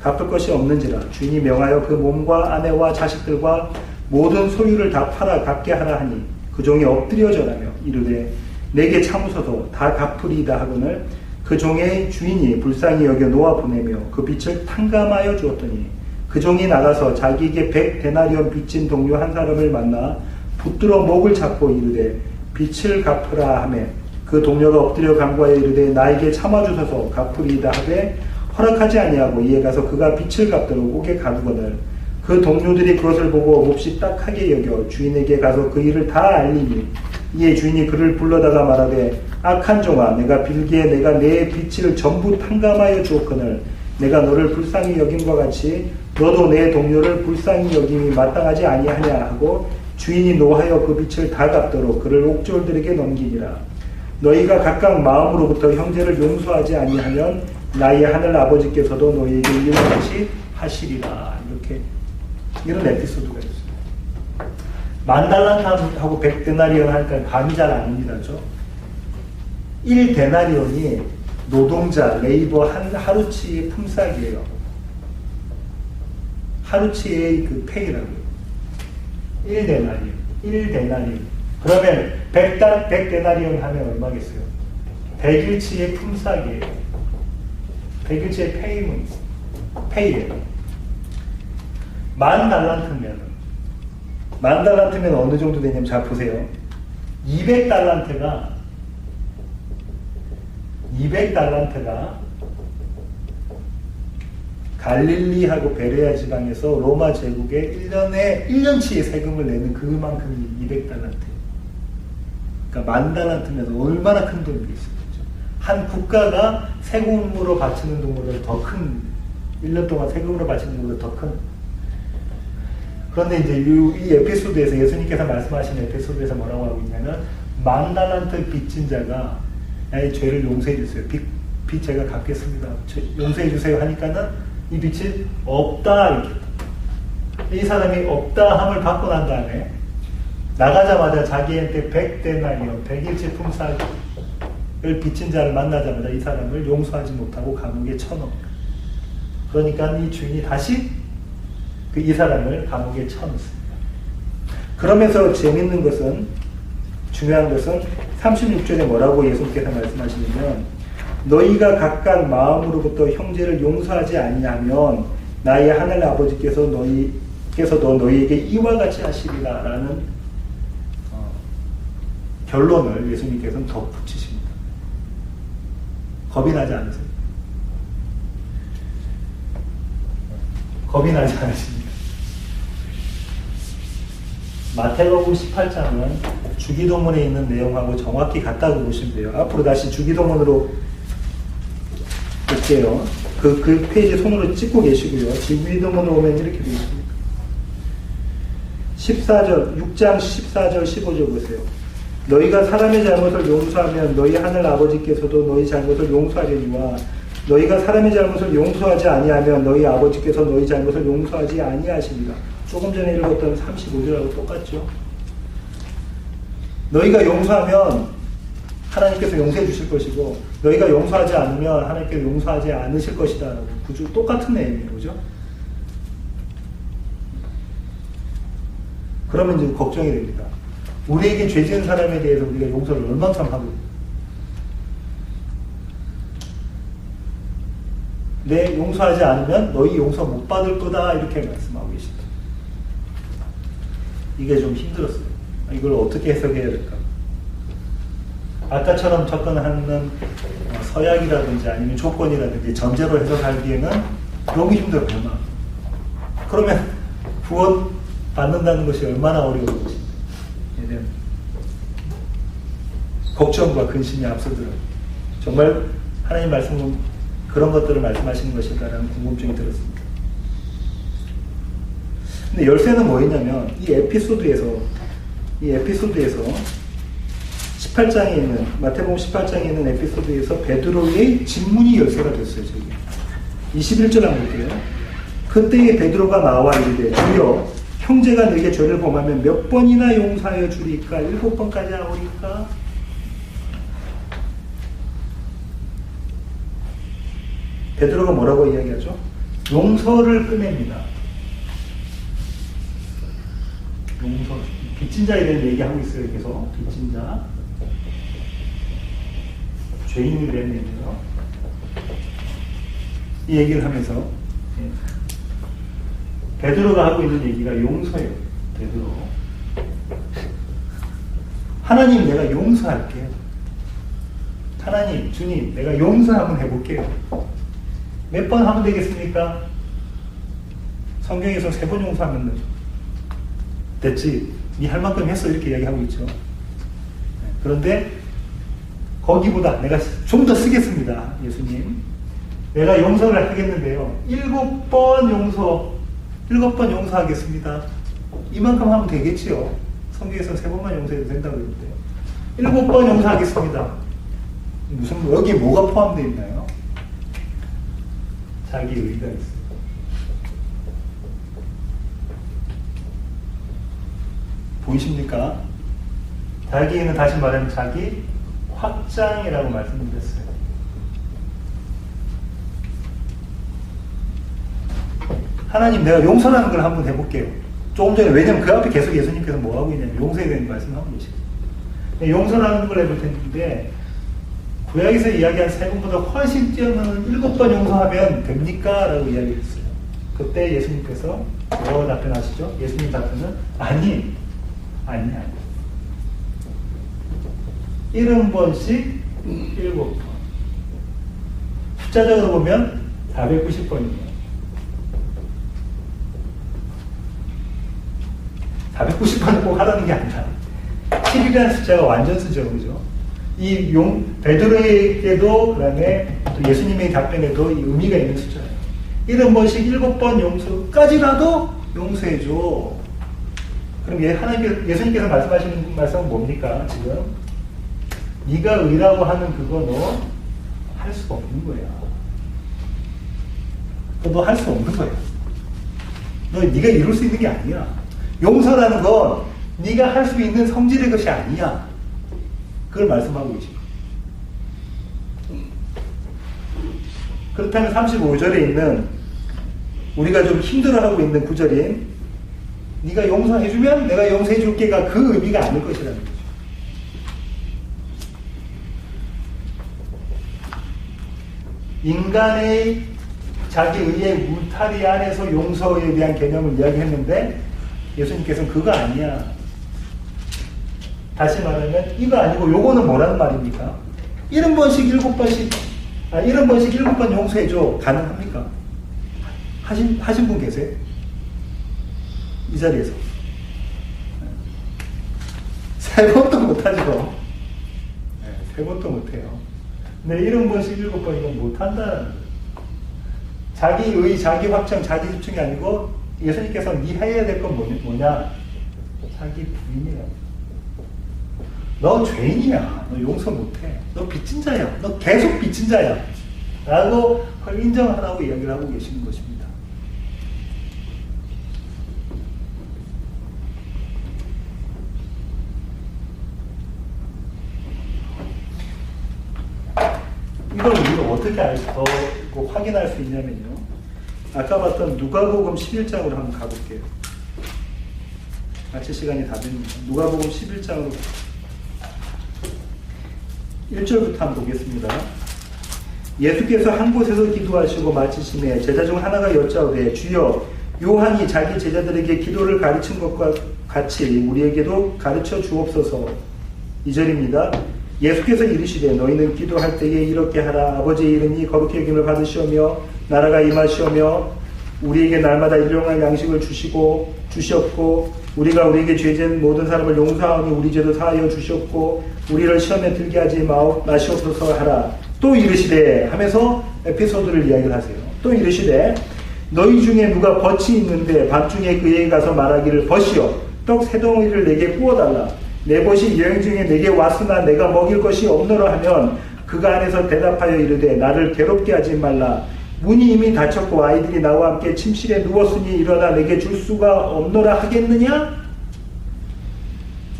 갚을 것이 없는지라 주인이 명하여 그 몸과 아내와 자식들과 모든 소유를 다 팔아 갚게 하라 하니 그 종이 엎드려 절하며 이르되 내게 참으소서 다 갚으리이다 하거늘 그 종의 주인이 불쌍히 여겨 놓아 보내며 그 빚을 탕감하여 주었더니 그 종이 나가서 자기에게 100데나리온 빚진 동료 한 사람을 만나 붙들어 목을 잡고 이르되 빚을 갚으라 하매 그 동료가 엎드려 간구하여 이르되 나에게 참아주소서 갚으리이다 하되 허락하지 아니하고 이에 가서 그가 빚을 갚도록 옥에 가두거늘 그 동료들이 그것을 보고 몹시 딱하게 여겨 주인에게 가서 그 일을 다 알리니 이에 주인이 그를 불러다가 말하되 악한 종아 내가 빌기에 내가 내 빚을 전부 탕감하여 주었거늘 내가 너를 불쌍히 여김과 같이 너도 내 동료를 불쌍히 여김이 마땅하지 아니하냐 하고 주인이 노하여 그 빚을 다 갚도록 그를 옥졸들에게 넘기니라. 너희가 각각 마음으로부터 형제를 용서하지 아니하면 나의 하늘 아버지께서도 너희에게 이와 같이 하시리라. 이렇게 이런 에피소드가 있어요. 10,000달란트하고 100데나리온 하니까 감이 잘 안 옵니다. 1데나리온이 노동자, 레이버 하루치의 품삯이에요. 하루치의 그 페이라고요. 1데나리온. 그러면 100데나리온 하면 얼마겠어요? 100일치의 품삯이에요. 100일치의 페이예요. 10,000달란트면 어느 정도 되냐면 잘 보세요. 200달란트가 갈릴리하고 베레아 지방에서 로마 제국에 1년치의 세금을 내는 그만큼이 200달란트. 그러니까 10,000달란트면 얼마나 큰 돈이겠어요. 한 국가가 세금으로 바치는 돈보다 더 큰, 1년 동안 세금으로 바치는 돈보다 더 큰. 그런데 이제 이 에피소드에서 예수님께서 말씀하신 에피소드에서 뭐라고 하고 있냐면 10,000달란트 빚진 자가 나의 죄를 용서해 주세요. 빚 제가 갚겠습니다. 용서해 주세요 하니까는 이 빚이 없다 이렇게. 이 사람이 없다 함을 받고 난 다음에 나가자마자 자기한테 100데나리온 100일치 품삯을 빚진 자를 만나자마자 이 사람을 용서하지 못하고 감옥에 쳐넣습니다. 그러니까 이 주인이 다시 이 사람을 감옥에 쳐넣습니다. 그러면서 재밌는 것은, 중요한 것은 36절에 뭐라고 예수님께서 말씀하시냐면 너희가 각각 마음으로부터 형제를 용서하지 아니하면 나의 하늘 아버지께서도 너희에게 이와 같이 하시리라 라는 결론을 예수님께서는 덧붙이십니다. 겁이 나지 않으세요? 겁이 나지 않으십니다. 마태복음 18장은 주기도문에 있는 내용하고 정확히 같다고 보시면 돼요. 앞으로 다시 주기도문으로 볼게요. 그 페이지 손으로 찍고 계시고요. 주기도문으로 오면 이렇게 되어 있습니다. 14절, 6장 14절, 15절 보세요. 너희가 사람의 잘못을 용서하면 너희 하늘 아버지께서도 너희 잘못을 용서하려니와 너희가 사람의 잘못을 용서하지 아니하면 너희 아버지께서 너희 잘못을 용서하지 아니하십니다. 조금 전에 읽었던 35절하고 똑같죠. 너희가 용서하면 하나님께서 용서해 주실 것이고 너희가 용서하지 않으면 하나님께서 용서하지 않으실 것이다. 구조 똑같은 내용이에요. 그죠? 그러면 이제 걱정이 됩니다. 우리에게 죄 지은 사람에 대해서 우리가 용서를 얼마큼 하고 있는가? 내 용서하지 않으면 너희 용서 못 받을 거다 이렇게 말씀하고 계십니다. 이게 좀 힘들었어요. 이걸 어떻게 해석해야 될까? 아까처럼 접근하는 서약이라든지 아니면 조건이라든지 전제로 해석하기에는 너무 힘들어요. 그러면 구원 받는다는 것이 얼마나 어려운 것인지 걱정과 근심이 앞서들어요. 정말 하나님 말씀은 그런 것들을 말씀하시는 것일까라는 궁금증이 들었습니다. 근데 열쇠는 뭐였냐면 이 에피소드에서 18장에 있는 마태복음 18장에 있는 에피소드에서 베드로의 질문이 열쇠가 됐어요. 저기 21절 한번 볼게요. 그때에 베드로가 나와 이르되 주여 형제가 내게 죄를 범하면 몇 번이나 용서하여 주리까? 7번까지 하오리까? 베드로가 뭐라고 이야기하죠? 용서를 꺼냅니다. 용서, 빚진 자에 대한 얘기하고 있어요. 계속 빚진 자, 죄인에 대한 얘기죠. 이 얘기를 하면서 베드로가 하고 있는 얘기가 용서예요. 베드로, 하나님 내가 용서할게요. 하나님, 주님, 내가 용서 한번 해볼게요. 몇 번 하면 되겠습니까? 성경에서 3번 용서하면 됐지. 네 할 만큼 했어. 이렇게 이야기하고 있죠. 그런데 거기보다 내가 좀 더 쓰겠습니다. 예수님. 내가 용서를 하겠는데요. 7번 용서하겠습니다. 이만큼 하면 되겠지요. 성경에서 3번만 용서해도 된다고 그러는데요. 7번 용서하겠습니다. 무슨, 여기 뭐가 포함되어 있나요? 자기 의가 있어요. 보이십니까? 자기는 다시 말하면 자기 확장이라고 말씀드렸어요. 하나님 내가 용서라는 걸 한번 해볼게요. 조금 전에 왜냐면 그 앞에 계속 예수님께서 뭐 하고 있냐면 용서에 대한 말씀하고 계시거든요. 용서라는 걸 해볼 텐데 구약에서 이야기한 3번보다 훨씬 뛰어난 7번 용서하면 됩니까? 라고 이야기했어요. 그때 예수님께서 뭐라고 답변하시죠? 예수님 답변은 아니. 70번씩 7번. 숫자적으로 보면 490번이에요. 490번을 꼭 하라는 게 아니라 7이라는 숫자가 완전수죠. 그죠? 이 베드로에게도 그다음에 또 예수님의 답변에도 이 의미가 있는 숫자예요. 70번씩 7번 용서까지라도 용서해줘. 그럼 예수님께서 말씀하시는 말씀은 뭡니까? 지금 네가 의라고 하는 그거 너 할 수가 없는 거야. 너 할 수 없는 거야. 네가 이룰 수 있는 게 아니야. 용서라는 건 네가 할 수 있는 성질의 것이 아니야. 그걸 말씀하고 계십니다. 그렇다면 35절에 있는 우리가 좀 힘들어하고 있는 구절인 네가 용서해주면 내가 용서해줄게가 그 의미가 아닐 것이라는 거죠. 인간의 자기 의의 울타리 안에서 용서에 대한 개념을 이야기했는데 예수님께서는 그거 아니야. 다시 말하면 이거 아니고 요거는 뭐라는 말입니까? 70번씩 7번 용서해줘. 가능합니까? 하신 분 계세요? 이 자리에서 3번도 못하죠. 3번도 못해요. 근데 70번씩 7번이면 못한다는 거예요. 자기 의, 자기 확정, 자기 집중이 아니고 예수님께서 네 해야 될 건 뭐냐? 자기 부인이야. 너 죄인이야. 너 용서 못해. 너 빚진 자야. 너 계속 빚진 자야. 라고 그걸 인정하라고 이야기를 하고 계시는 것입니다. 이걸 우리가 어떻게 확인할 수 있냐면요. 아까 봤던 누가복음 11장으로 한번 가볼게요. 마칠 시간이 다 됩니다. 누가복음 11장으로 1절부터 한번 보겠습니다. 예수께서 한 곳에서 기도하시고 마치심에 제자 중 하나가 여짜오되 주여 요한이 자기 제자들에게 기도를 가르친 것과 같이 우리에게도 가르쳐 주옵소서. 2절입니다. 예수께서 이르시되 너희는 기도할 때에 이렇게 하라. 아버지의 이름이 거룩히 여김을 받으시오며 나라가 임하시오며 우리에게 날마다 일용할 양식을 주시옵고 우리가 우리에게 죄진 모든 사람을 용서하니 우리 죄도 사하여 주시옵고 우리를 시험에 들게 하지 마시옵소서 하라. 또 이르시되 하면서 에피소드를 이야기를 하세요. 또 이르시되 너희 중에 누가 벗이 있는데 밤중에 그에게 가서 말하기를 벗이여 떡 세 덩어리를 내게 구워달라. 내 벗이 여행 중에 내게 왔으나 내가 먹일 것이 없노라 하면 그가 안에서 대답하여 이르되 나를 괴롭게 하지 말라. 문이 이미 닫혔고 아이들이 나와 함께 침실에 누웠으니 일어나 내게 줄 수가 없노라 하겠느냐?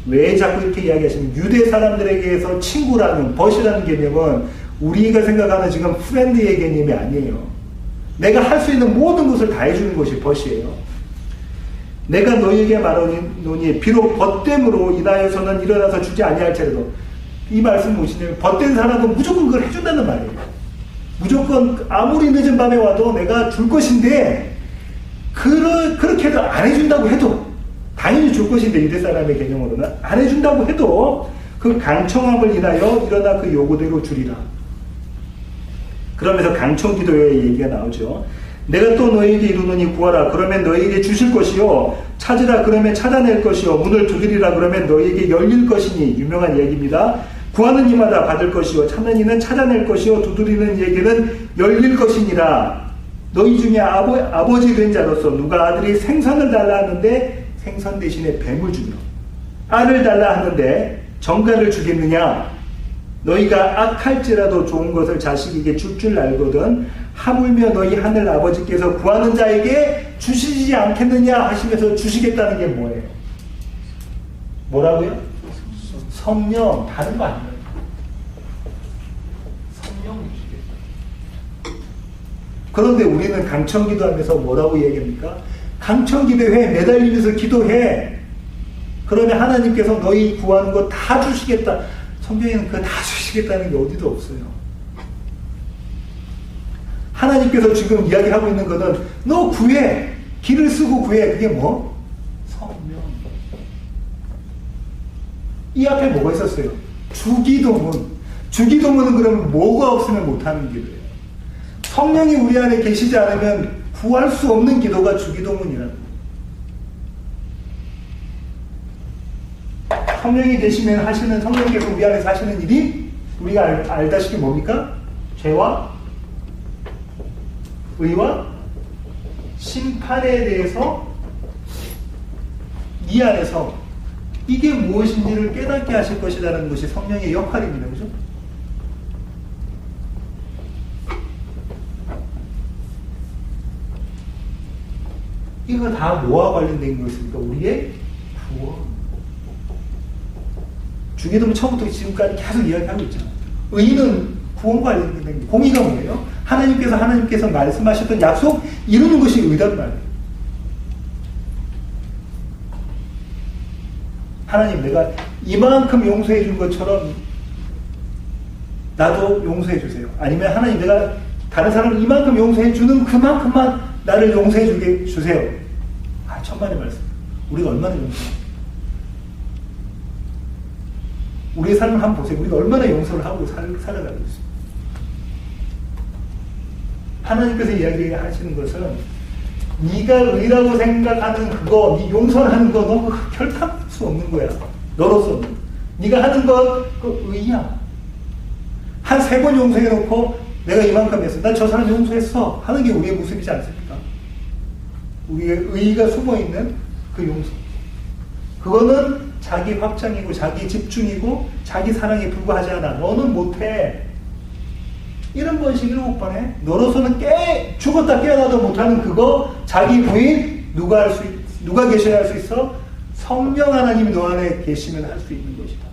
왜 자꾸 이렇게 이야기하시면 유대 사람들에게서 친구라는 벗이라는 개념은 우리가 생각하는 지금 프렌드의 개념이 아니에요. 내가 할 수 있는 모든 것을 다 해주는 것이 벗이에요. 내가 너희에게 말하노니 비록 벗됨으로 인하여서는 일어나서 주지 아니할지라도 이 말씀 보시면 벗된 사람은 무조건 그걸 해준다는 말이에요. 무조건 아무리 늦은 밤에 와도 내가 줄 것인데 그렇게 해도 안 해준다고 해도 당연히 줄 것인데 유대 사람의 개념으로는 안 해준다고 해도 그 강청함을 인하여 일어나 그 요구대로 주리라. 그러면서 강청기도의 얘기가 나오죠. 내가 또 너희에게 이르노니 구하라 그러면 너희에게 주실 것이요 찾으라 그러면 찾아낼 것이요 문을 두드리라 그러면 너희에게 열릴 것이니 유명한 이야기입니다. 구하는 이마다 받을 것이요 찾는 이는 찾아낼 것이요 두드리는 이에게는 열릴 것이니라. 너희 중에 아버지 된 자로서 누가 아들이 생선을 달라 하는데 생선 대신에 뱀을 주며 알을 달라 하는데 정갈을 주겠느냐. 너희가 악할지라도 좋은 것을 자식에게 줄 알거든 하물며 너희 하늘 아버지께서 구하는 자에게 주시지 않겠느냐 하시면서 주시겠다는 게 뭐예요? 뭐라고요? 성령. 다른 거 아니에요. 성령을 주시겠다. 그런데 우리는 강청기도하면서 뭐라고 얘기합니까? 강청기도해. 매달리면서 기도해. 그러면 하나님께서 너희 구하는 거 다 주시겠다. 성경에는 그거 다 주시겠다는 게 어디도 없어요. 하나님께서 지금 이야기하고 있는 것은 너 구해. 길을 쓰고 구해. 그게 뭐? 성령. 이 앞에 뭐가 있었어요? 주기도문. 주기도문은 그러면 뭐가 없으면 못하는 기도예요. 성령이 우리 안에 계시지 않으면 구할 수 없는 기도가 주기도문이라는 거예요. 성령이 계시면 하시는 성령께서 우리 안에서 하시는 일이 우리가 알다시피 뭡니까? 죄와 의와 심판에 대해서 이 안에서 이게 무엇인지를 깨닫게 하실 것이라는 것이 성령의 역할입니다. 그죠? 이거 다 뭐와 관련된 것입니까? 우리의 구원. 주기도문 처음부터 지금까지 계속 이야기하고 있잖아요. 의는 구원과 관련된 겁니다. 공의가 뭐예요? 하나님께서 말씀하셨던 약속 이루는 것이 의단 말이에요. 하나님 내가 이만큼 용서해 준 것처럼 나도 용서해 주세요. 아니면 하나님 내가 다른 사람을 이만큼 용서해 주는 그만큼만 나를 용서해 주세요. 천만의 말씀. 우리가 얼마나 용서해요? 우리의 삶을 한번 보세요. 우리가 얼마나 용서를 하고 살아가고 있습니다. 하나님께서 이야기하시는 것은 네가 의라고 생각하는 그거, 네 용서하는 거 너 결탁할 수 없는 거야. 너로서는. 네가 하는 건 그 의야. 한 3번 용서해놓고 내가 이만큼 했어. 난 저 사람 용서했어. 하는 게 우리의 모습이지 않습니까? 우리의 의의가 숨어있는 그 용서. 그거는 자기 확장이고 자기 집중이고 자기 사랑에 불과하지 않아. 너는 못해. 이런 번씩 7번 해. 너로서는 죽었다 깨어나도 못하는 그거 자기 부인 누가 계셔야 할 수 있어? 성령 하나님이 너 안에 계시면 할 수 있는 것이다.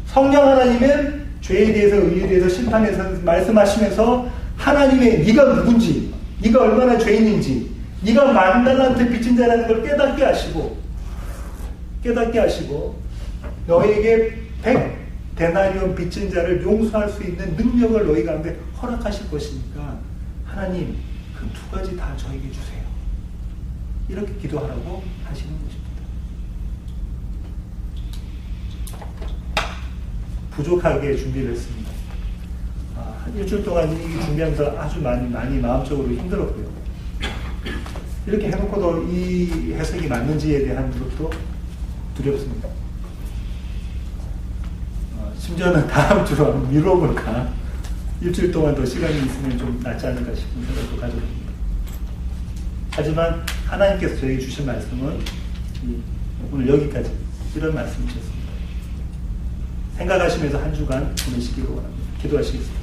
성령 하나님은 죄에 대해서 의에 대해서 심판에 대해서 말씀하시면서 하나님의 네가 누군지, 네가 얼마나 죄인인지, 네가 만달란트 빚진 자라는 걸 깨닫게 하시고 너에게 100데나리온 빚진 자를 용서할 수 있는 능력을 너희 가운데 허락하실 것이니까 하나님 그 2가지 다 저에게 주세요. 이렇게 기도하라고 하시는 것입니다. 부족하게 준비를 했습니다. 한 일주일 동안 이 준비하면서 아주 많이 마음적으로 힘들었고요. 이렇게 해놓고도 이 해석이 맞는지에 대한 것도 두렵습니다. 심지어는 다음 주로 미뤄볼까? 일주일 동안 더 시간이 있으면 좀 낫지 않을까 싶은 생각도 가져봅니다. 하지만 하나님께서 저에게 주신 말씀은 오늘 여기까지 이런 말씀이셨습니다. 생각하시면서 한 주간 보내시기를 원합니다. 기도하시겠습니다.